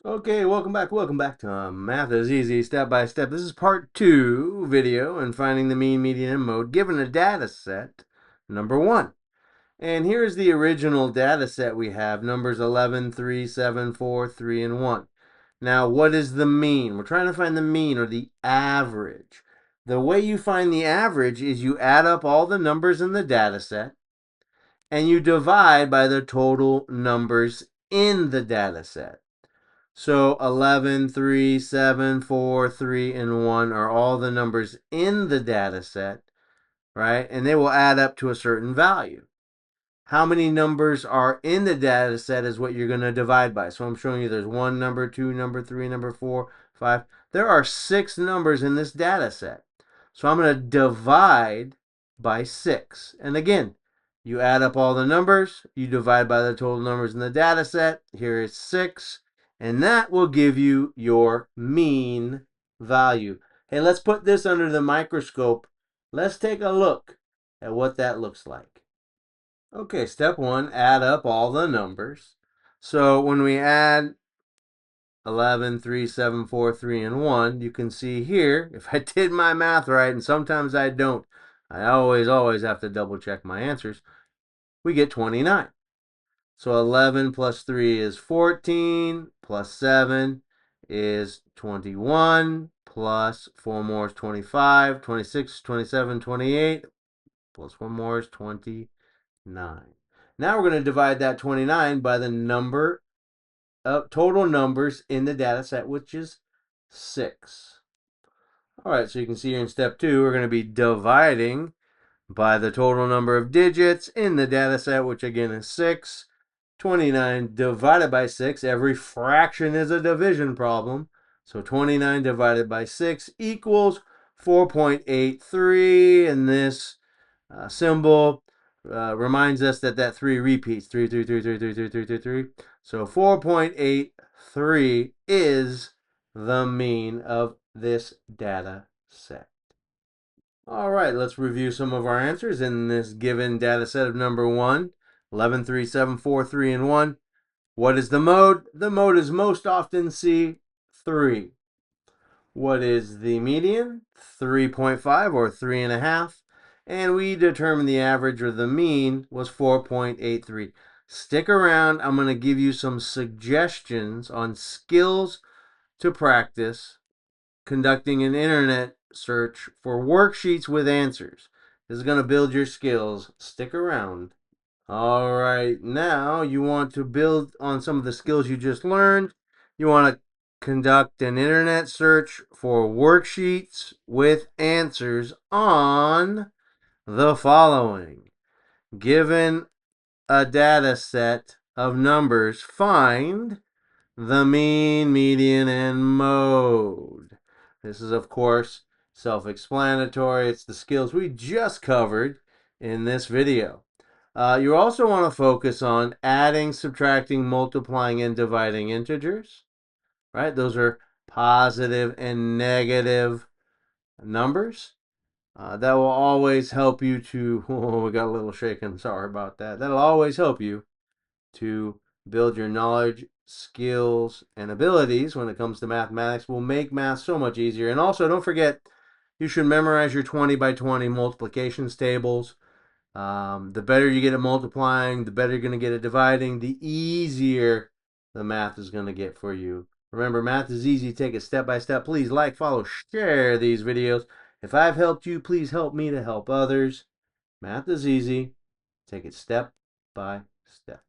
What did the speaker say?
Okay, welcome back to Math is Easy Step by Step. This is part 2 video and finding the mean, median, and mode given a data set number 1. And here's the original data set we have, numbers 11, 3, 7, 4, 3, and 1. Now, what is the mean? We're trying to find the mean or the average. The way you find the average is you add up all the numbers in the data set and you divide by the total numbers in the data set. So 11, 3, 7, 4, 3, and 1 are all the numbers in the data set, right? And they will add up to a certain value. How many numbers are in the data set is what you're going to divide by. So I'm showing you there's 1 number, 2 number, 3 number, 4, 5. There are 6 numbers in this data set. So I'm going to divide by 6. And again, you add up all the numbers, you divide by the total numbers in the data set. Here is 6. And that will give you your mean value. Hey, let's put this under the microscope. Let's take a look at what that looks like. Okay, step 1, add up all the numbers. So when we add 11, 3, 7, 4, 3, and 1, you can see here, if I did my math right, and sometimes I don't, I always have to double check my answers, we get 29. So 11 plus 3 is 14, plus 7 is 21, plus 4 more is 25, 26, 27, 28, plus 1 more is 29. Now we're going to divide that 29 by the number of total numbers in the data set, which is 6. All right, so you can see here in step 2, we're going to be dividing by the total number of digits in the data set, which again is 6. 29 divided by 6, every fraction is a division problem. So 29 divided by 6 equals 4.83, and this symbol reminds us that that 3 repeats. 3, 3, 3, 3, 3, 3, 3, 3, 3. So 4.83 is the mean of this data set. All right, let's review some of our answers in this given data set of number 1. 11, 3, 7, 4, 3, and 1. What is the mode? The mode is most often C, 3. What is the median? 3.5 or 3.5. And we determined the average or the mean was 4.83. Stick around. I'm going to give you some suggestions on skills to practice conducting an internet search for worksheets with answers. This is going to build your skills. Stick around. All right, now you want to build on some of the skills you just learned. You want to conduct an internet search for worksheets with answers on the following. Given a data set of numbers, find the mean, median, and mode. This is, of course, self-explanatory. It's the skills we just covered in this video. You also want to focus on adding, subtracting, multiplying, and dividing integers, right? Those are positive and negative numbers. That will always help you to, oh, we got a little shaken, sorry about that. That'll always help you to build your knowledge, skills, and abilities when it comes to mathematics. Will make math so much easier. And also, don't forget, you should memorize your 20 by 20 multiplications tables. The better you get at multiplying, the better you're going to get at dividing, the easier the math is going to get for you. Remember, math is easy. Take it step by step. Please like, follow, share these videos. If I've helped you, please help me to help others. Math is easy. Take it step by step.